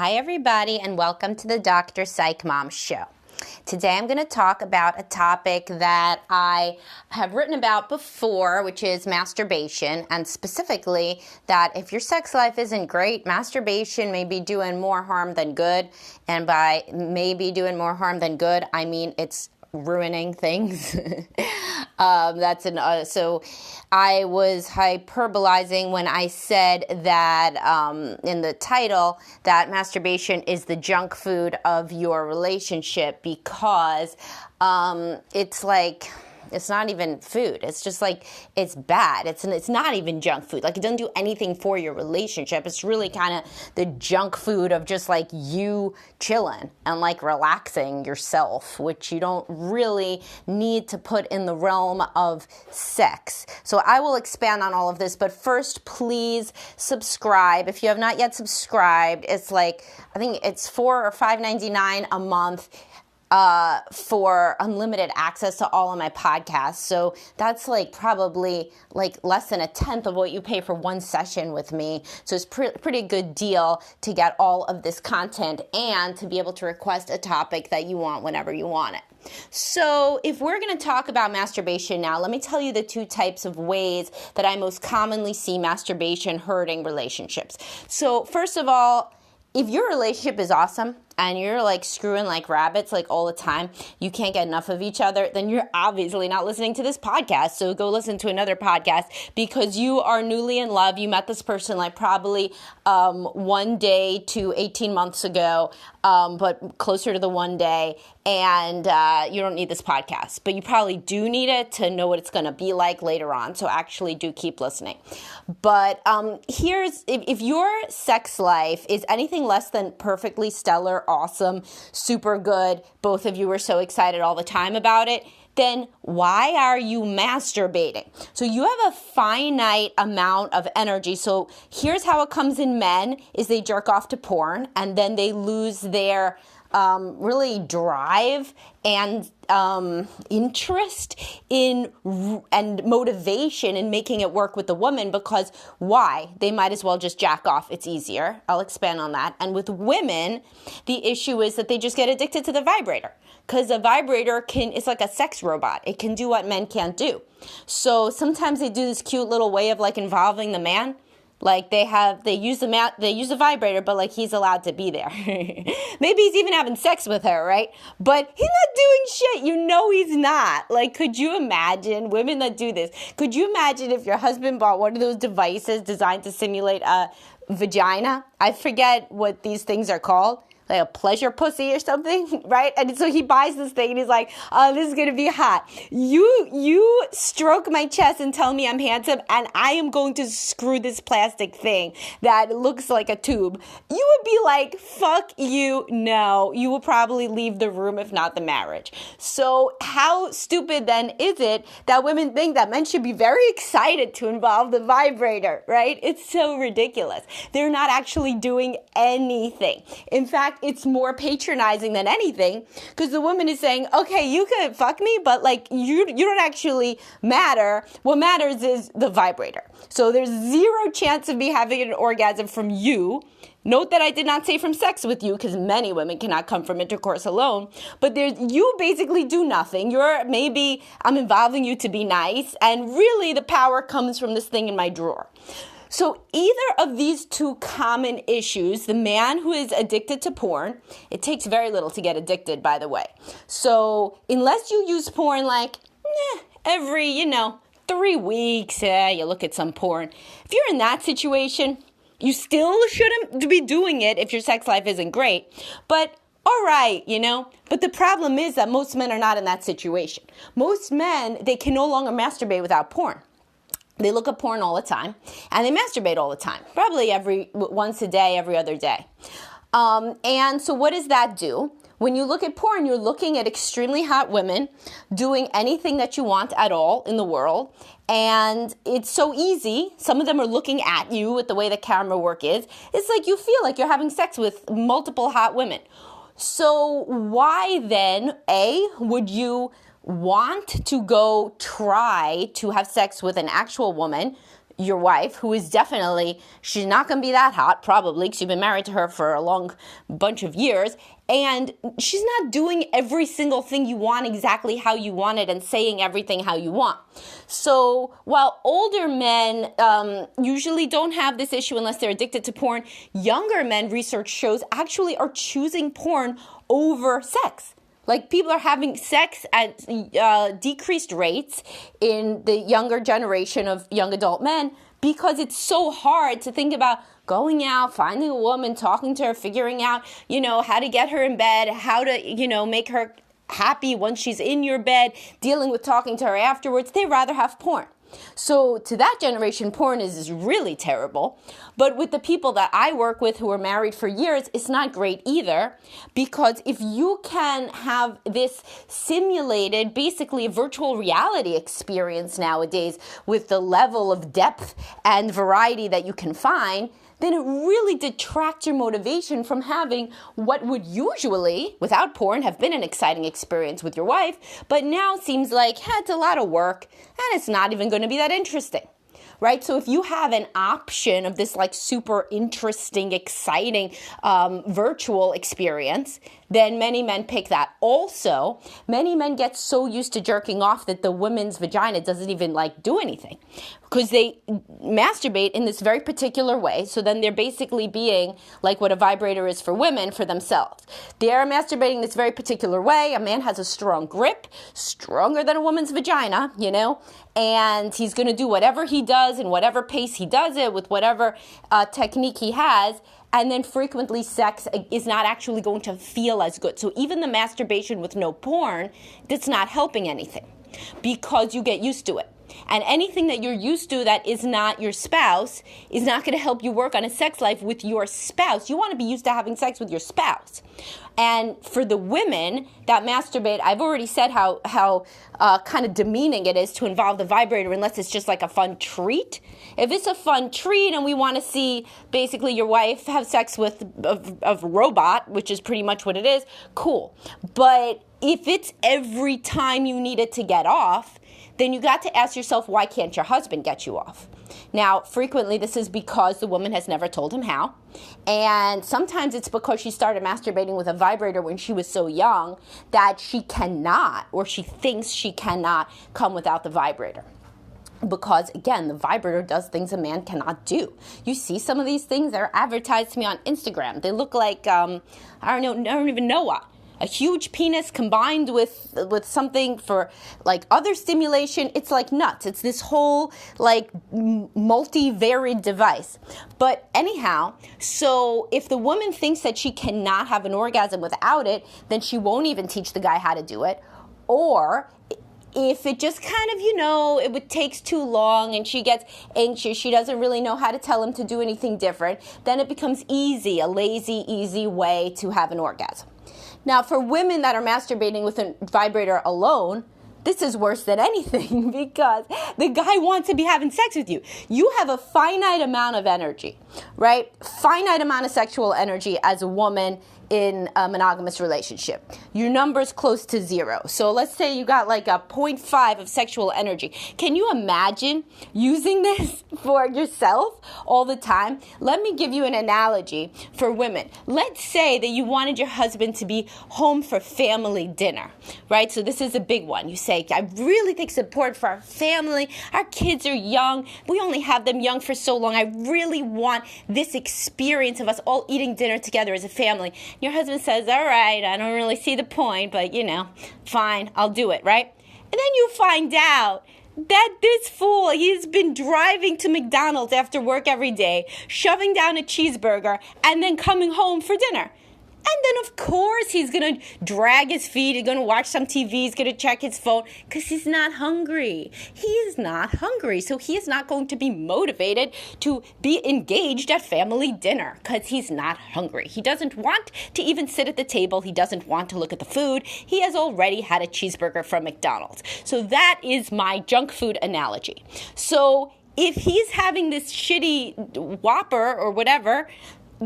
Hi, everybody, and welcome to the Dr. Psych Mom Show. Today, I'm going to talk about a topic that I have written about before, which is masturbation, and specifically that if your sex life isn't great, masturbation may be doing more harm than good. And by maybe doing more harm than good, I mean it's ruining things. So I was hyperbolizing when I said that in the title that masturbation is the junk food of your relationship because it's not even food. It's just like, it's bad. It's not even junk food. Like, it doesn't do anything for your relationship. It's really kind of the junk food of just like you chilling and like relaxing yourself, which you don't really need to put in the realm of sex. So I will expand on all of this, but first, please subscribe. If you have not yet subscribed, it's like, I think it's $4 or $5.99 a month. For unlimited access to all of my podcasts. So that's like probably like less than a tenth of what you pay for one session with me. So it's pretty good deal to get all of this content and to be able to request a topic that you want whenever you want it. So if we're going to talk about masturbation now, let me tell you the two types of ways that I most commonly see masturbation hurting relationships. So first of all, if your relationship is awesome and you're like screwing like rabbits like all the time, you can't get enough of each other, then you're obviously not listening to this podcast. So go listen to another podcast because you are newly in love. You met this person like probably 1 day to 18 months ago, but closer to the 1 day. And you don't need this podcast, but you probably do need it to know what it's going to be like later on. So actually do keep listening. But if your sex life is anything less than perfectly stellar, awesome, super good, both of you are so excited all the time about it, then why are you masturbating? So you have a finite amount of energy. So here's how it comes in men is they jerk off to porn and then they lose their really drive and interest in and motivation in making it work with the woman because why? They might as well just jack off. It's easier. I'll expand on that. And with women, the issue is that they just get addicted to the vibrator because a vibrator it's like a sex robot. It can do what men can't do. So sometimes they do this cute little way of like involving the man. Like they use the vibrator, but like he's allowed to be there. Maybe he's even having sex with her, right? But he's not doing shit. You know he's not. Like, could you imagine women that do this? Could you imagine if your husband bought one of those devices designed to simulate a vagina? I forget what these things are called. Like a pleasure pussy or something, right? And so he buys this thing and he's like, oh, this is going to be hot. You stroke my chest and tell me I'm handsome and I am going to screw this plastic thing that looks like a tube. You would be like, fuck you, no. You will probably leave the room if not the marriage. So how stupid then is it that women think that men should be very excited to involve the vibrator, right? It's so ridiculous. They're not actually doing anything. In fact, it's more patronizing than anything because the woman is saying, okay, you could fuck me, but like you don't actually matter. What matters is the vibrator. So there's zero chance of me having an orgasm from you. Note that I did not say from sex with you because many women cannot come from intercourse alone. But you basically do nothing. I'm involving you to be nice. And really the power comes from this thing in my drawer. So either of these two common issues, the man who is addicted to porn, it takes very little to get addicted, by the way. So unless you use porn like every, 3 weeks, you look at some porn. If you're in that situation, you still shouldn't be doing it if your sex life isn't great. But all right, But the problem is that most men are not in that situation. Most men, they can no longer masturbate without porn. They look at porn all the time, and they masturbate all the time, probably once a day, every other day. And so what does that do? When you look at porn, you're looking at extremely hot women doing anything that you want at all in the world. And it's so easy. Some of them are looking at you with the way the camera work is. It's like you feel like you're having sex with multiple hot women. So why then, A, would you want to go try to have sex with an actual woman, your wife, who is definitely, she's not going to be that hot, probably, because you've been married to her for a long bunch of years, and she's not doing every single thing you want exactly how you want it and saying everything how you want. So while older men usually don't have this issue unless they're addicted to porn, younger men, research shows, actually are choosing porn over sex. Like, people are having sex at decreased rates in the younger generation of young adult men because it's so hard to think about going out, finding a woman, talking to her, figuring out, how to get her in bed, how to, make her happy once she's in your bed, dealing with talking to her afterwards. They'd rather have porn. So to that generation, porn is really terrible. But with the people that I work with who are married for years, it's not great either, because if you can have this simulated, basically virtual reality experience nowadays with the level of depth and variety that you can find, then it really detracts your motivation from having what would usually, without porn, have been an exciting experience with your wife, but now seems like it's a lot of work and it's not even going to be that interesting. Right? So if you have an option of this like super interesting, exciting virtual experience, then many men pick that. Also, many men get so used to jerking off that the woman's vagina doesn't even do anything, because they masturbate in this very particular way. So then they're basically being like what a vibrator is for women for themselves. They're masturbating this very particular way. A man has a strong grip, stronger than a woman's vagina, and he's going to do whatever he does in whatever pace he does it with whatever technique he has. And then frequently sex is not actually going to feel as good. So even the masturbation with no porn, that's not helping anything because you get used to it. And anything that you're used to that is not your spouse is not going to help you work on a sex life with your spouse. You want to be used to having sex with your spouse. And for the women that masturbate, I've already said how kind of demeaning it is to involve the vibrator unless it's just like a fun treat. If it's a fun treat and we want to see basically your wife have sex with a robot, which is pretty much what it is, cool. But if it's every time you need it to get off, then you got to ask yourself, why can't your husband get you off? Now, frequently this is because the woman has never told him how. And sometimes it's because she started masturbating with a vibrator when she was so young that she cannot, or she thinks she cannot, come without the vibrator. Because, again, the vibrator does things a man cannot do. You see some of these things that are advertised to me on Instagram. They look like, I don't even know what. A huge penis combined with something for other stimulation. It's like nuts. It's this whole multi-varied device. But anyhow, so if the woman thinks that she cannot have an orgasm without it, then she won't even teach the guy how to do it. Or if it just kind of, it takes too long and she gets anxious, she doesn't really know how to tell him to do anything different, then it becomes easy, a lazy, easy way to have an orgasm. Now, for women that are masturbating with a vibrator alone, this is worse than anything because the guy wants to be having sex with you. You have a finite amount of energy, right? Finite amount of sexual energy as a woman in a monogamous relationship. Your number's close to 0. So let's say you got a 0.5 of sexual energy. Can you imagine using this for yourself all the time? Let me give you an analogy for women. Let's say that you wanted your husband to be home for family dinner, right? So this is a big one. You say, I really think it's important for our family. Our kids are young. We only have them young for so long. I really want this experience of us all eating dinner together as a family. Your husband says, all right, I don't really see the point, but, fine, I'll do it, right? And then you find out that this fool, he's been driving to McDonald's after work every day, shoving down a cheeseburger, and then coming home for dinner. And then, of course, he's going to drag his feet. He's going to watch some TV. He's going to check his phone because he's not hungry. He is not hungry. So he is not going to be motivated to be engaged at family dinner because he's not hungry. He doesn't want to even sit at the table. He doesn't want to look at the food. He has already had a cheeseburger from McDonald's. So that is my junk food analogy. So if he's having this shitty Whopper or whatever,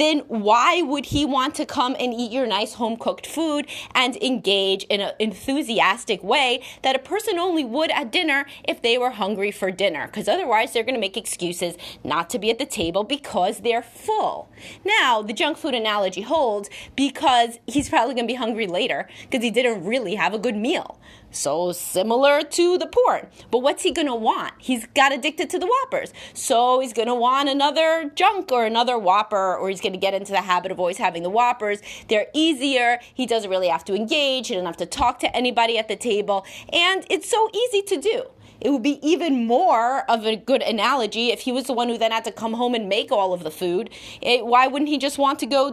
then why would he want to come and eat your nice home-cooked food and engage in an enthusiastic way that a person only would at dinner if they were hungry for dinner? Because otherwise they're going to make excuses not to be at the table because they're full. Now, the junk food analogy holds because he's probably going to be hungry later because he didn't really have a good meal. So similar to the porn. But what's he going to want? He's got addicted to the Whoppers. So he's going to want another junk or another Whopper, or he's going to get into the habit of always having the Whoppers. They're easier. He doesn't really have to engage. He doesn't have to talk to anybody at the table. And it's so easy to do. It would be even more of a good analogy if he was the one who then had to come home and make all of the food. Why wouldn't he just want to go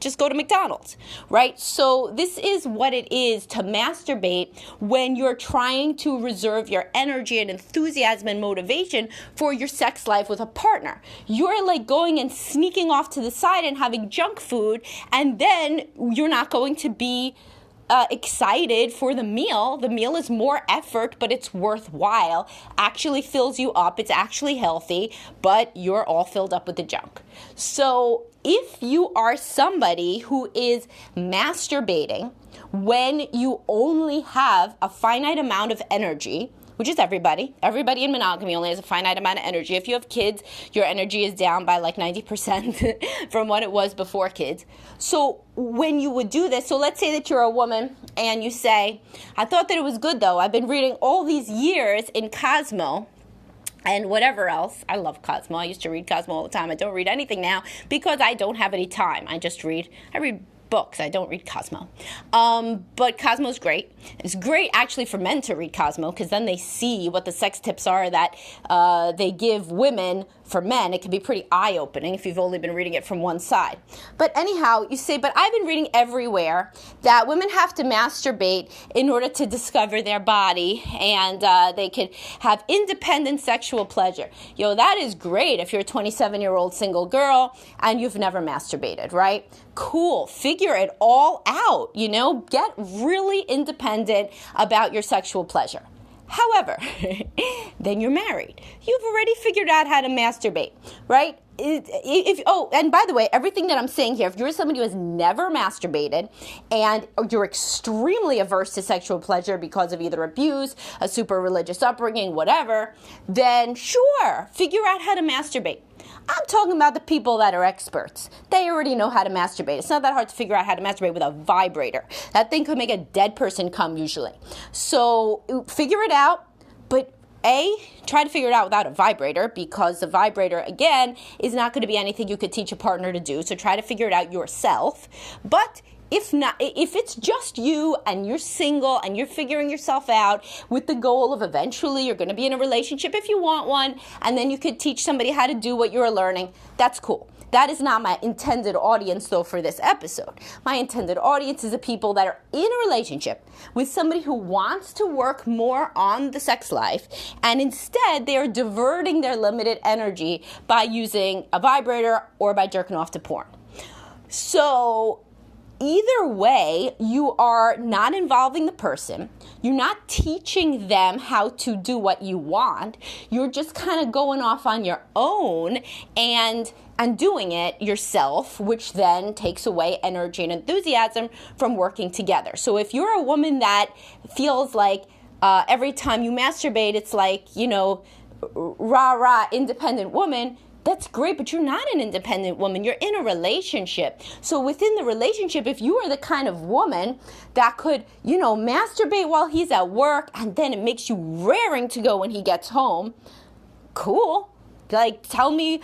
just go to McDonald's, right? So this is what it is to masturbate when you're trying to reserve your energy and enthusiasm and motivation for your sex life with a partner. You're like going and sneaking off to the side and having junk food, and then you're not going to be excited for the meal. The meal is more effort, but it's worthwhile. Actually fills you up. It's actually healthy, but you're all filled up with the junk. So if you are somebody who is masturbating when you only have a finite amount of energy, which is everybody in monogamy only has a finite amount of energy. If you have kids, your energy is down by like 90% from what it was before kids. So when you would do this, so let's say that you're a woman and you say, I thought that it was good though. I've been reading all these years in Cosmo and whatever else. I love Cosmo. I used to read Cosmo all the time. I don't read anything now because I don't have any time. I read books. I don't read Cosmo. But Cosmo's great. It's great actually for men to read Cosmo because then they see what the sex tips are that they give women. For men, it can be pretty eye-opening if you've only been reading it from one side. But anyhow, you say, but I've been reading everywhere that women have to masturbate in order to discover their body and they could have independent sexual pleasure. That is great if you're a 27-year-old single girl and you've never masturbated, right? Cool. Figure it all out, Get really independent about your sexual pleasure. However, then you're married. You've already figured out how to masturbate, right? And by the way, everything that I'm saying here, if you're somebody who has never masturbated and you're extremely averse to sexual pleasure because of either abuse, a super religious upbringing, whatever, then sure, figure out how to masturbate. I'm talking about the people that are experts. They already know how to masturbate. It's not that hard to figure out how to masturbate with a vibrator. That thing could make a dead person come usually. So figure it out, but try to figure it out without a vibrator because the vibrator, again, is not going to be anything you could teach a partner to do. So try to figure it out yourself. But if it's just you and you're single and you're figuring yourself out with the goal of eventually you're going to be in a relationship if you want one, and then you could teach somebody how to do what you're learning, that's cool. That is not my intended audience, though, for this episode. My intended audience is the people that are in a relationship with somebody who wants to work more on the sex life, and instead they are diverting their limited energy by using a vibrator or by jerking off to porn. So either way, you are not involving the person. You're not teaching them how to do what you want. You're just kind of going off on your own and doing it yourself, which then takes away energy and enthusiasm from working together. So if you're a woman that feels like every time you masturbate, it's like, rah, independent woman, that's great, but you're not an independent woman. You're in a relationship. So within the relationship, if you are the kind of woman that could, masturbate while he's at work and then it makes you raring to go when he gets home, cool. Like, sell me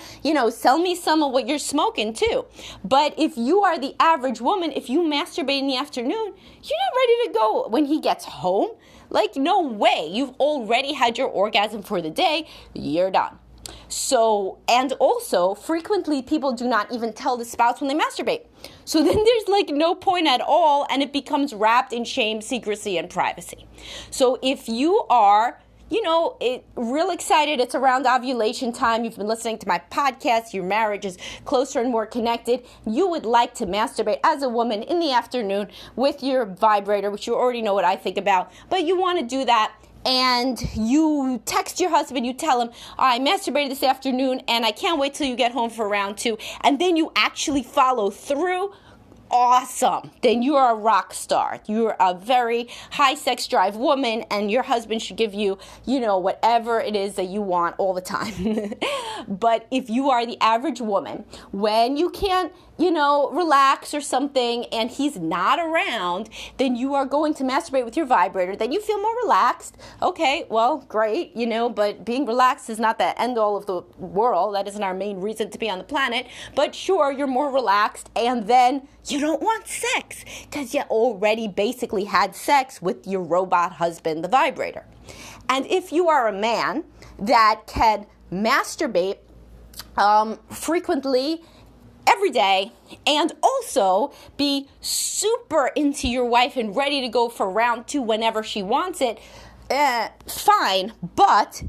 some of what you're smoking too. But if you are the average woman, if you masturbate in the afternoon, you're not ready to go when he gets home. Like, no way. You've already had your orgasm for the day. You're done. So, and also, frequently people do not even tell the spouse when they masturbate. So then there's like no point at all, and it becomes wrapped in shame, secrecy, and privacy. So if you are real excited, it's around ovulation time, you've been listening to my podcast, your marriage is closer and more connected, you would like to masturbate as a woman in the afternoon with your vibrator, which you already know what I think about, but you want to do that and you text your husband, you tell him, I masturbated this afternoon and I can't wait till you get home for round 2, and then you actually follow through, awesome. Then you are a rock star. You're a very high sex drive woman, and your husband should give you, whatever it is that you want all the time. But if you are the average woman, when you can't, relax or something, and he's not around, then you are going to masturbate with your vibrator. Then you feel more relaxed. Okay, well, great, but being relaxed is not the end all of the world. That isn't our main reason to be on the planet. But sure, you're more relaxed, and then you don't want sex because you already basically had sex with your robot husband, the vibrator. And if you are a man that can masturbate frequently, every day, and also be super into your wife and ready to go for round 2 whenever she wants it, fine, but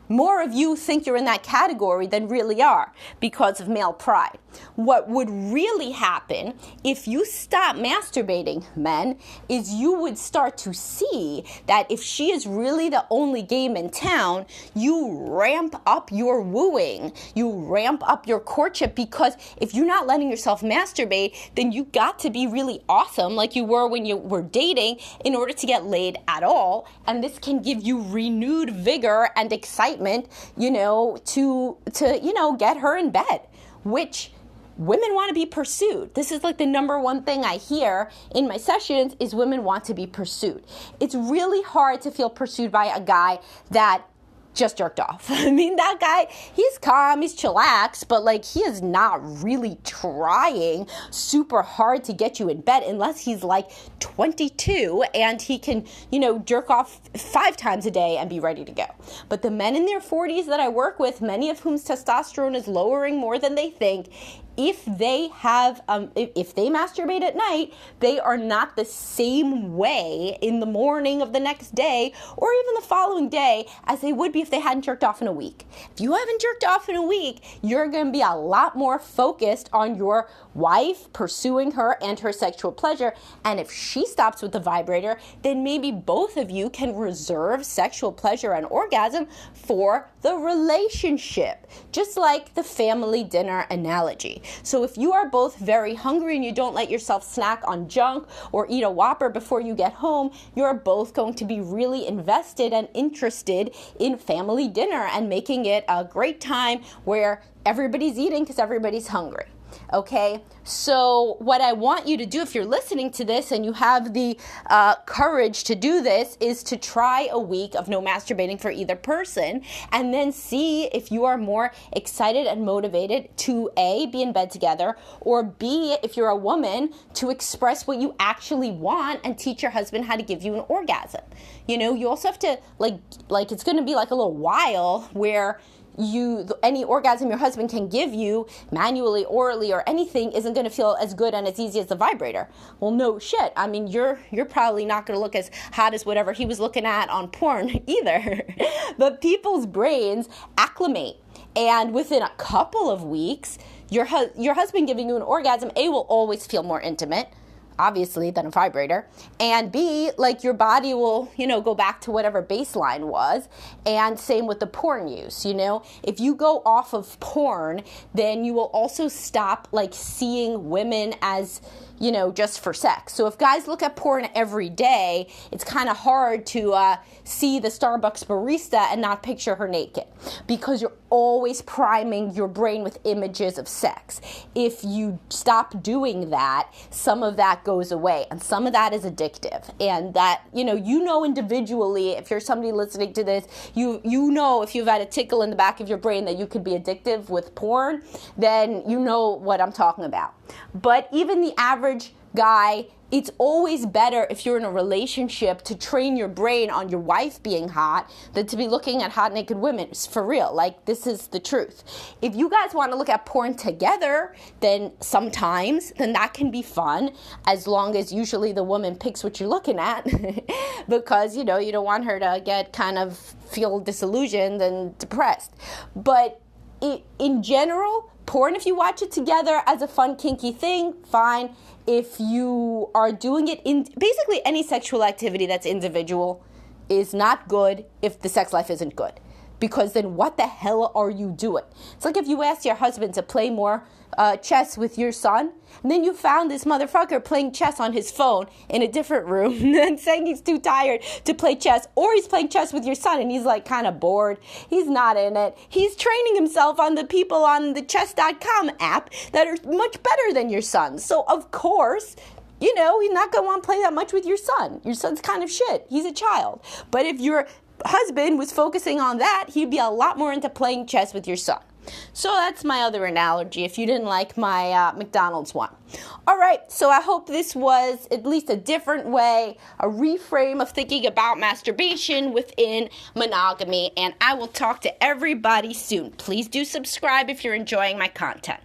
more of you think you're in that category than really are because of male pride. What would really happen if you stop masturbating, men, is you would start to see that if she is really the only game in town, you ramp up your wooing, you ramp up your courtship, because if you're not letting yourself masturbate, then you got to be really awesome like you were when you were dating in order to get laid at all. And this can give you renewed vigor and excitement, to get her in bed, which women want to be pursued. This is like the number one thing I hear in my sessions is women want to be pursued. It's really hard to feel pursued by a guy that just jerked off. I mean, that guy, he's calm, he's chillaxed, but he is not really trying super hard to get you in bed unless he's 22 and he can, jerk off 5 times a day and be ready to go. But the men in their 40s that I work with, many of whom's testosterone is lowering more than they think, if they have, if they masturbate at night, they are not the same way in the morning of the next day or even the following day as they would be if they hadn't jerked off in a week. If you haven't jerked off in a week, you're going to be a lot more focused on your wife, pursuing her and her sexual pleasure. And if she stops with the vibrator, then maybe both of you can reserve sexual pleasure and orgasm for the relationship, just like the family dinner analogy. So if you are both very hungry and you don't let yourself snack on junk or eat a Whopper before you get home, you're both going to be really invested and interested in family dinner and making it a great time where everybody's eating because everybody's hungry. Okay, so what I want you to do if you're listening to this and you have the courage to do this is to try a week of no masturbating for either person and then see if you are more excited and motivated to A, be in bed together, or B, if you're a woman, to express what you actually want and teach your husband how to give you an orgasm. You also have to, it's going to be a little while where any orgasm your husband can give you manually, orally, or anything isn't going to feel as good and as easy as the vibrator. Well, no shit. I mean, you're probably not going to look as hot as whatever he was looking at on porn either. But people's brains acclimate. And within a couple of weeks, your husband giving you an orgasm, A, will always feel more intimate, obviously, than a vibrator, and B, your body will, go back to whatever baseline was, and same with the porn use, If you go off of porn, then you will also stop, seeing women as, just for sex. So if guys look at porn every day, it's kind of hard to see the Starbucks barista and not picture her naked, because you're always priming your brain with images of sex. If you stop doing that, some of that goes away, and some of that is addictive. And that, individually, if you're somebody listening to this, you know if you've had a tickle in the back of your brain that you could be addictive with porn, then you know what I'm talking about. But even the average guy, it's always better if you're in a relationship to train your brain on your wife being hot than to be looking at hot naked women. It's for real. This is the truth. If you guys want to look at porn together, then that can be fun, as long as usually the woman picks what you're looking at because, you don't want her to feel disillusioned and depressed. But in general, porn, if you watch it together as a fun, kinky thing, fine. If you are doing it in basically any sexual activity that's individual, is not good if the sex life isn't good. Because then what the hell are you doing? It's like if you asked your husband to play more chess with your son, and then you found this motherfucker playing chess on his phone in a different room and saying he's too tired to play chess, or he's playing chess with your son and he's like kind of bored. He's not in it. He's training himself on the people on the chess.com app that are much better than your son. So of course, you know, he's not going to want to play that much with your son. Your son's kind of shit. He's a child. But if your husband was focusing on that, he'd be a lot more into playing chess with your son. So that's my other analogy, if you didn't like my McDonald's one. All right, so I hope this was at least a different way, a reframe of thinking about masturbation within monogamy, and I will talk to everybody soon. Please do subscribe if you're enjoying my content.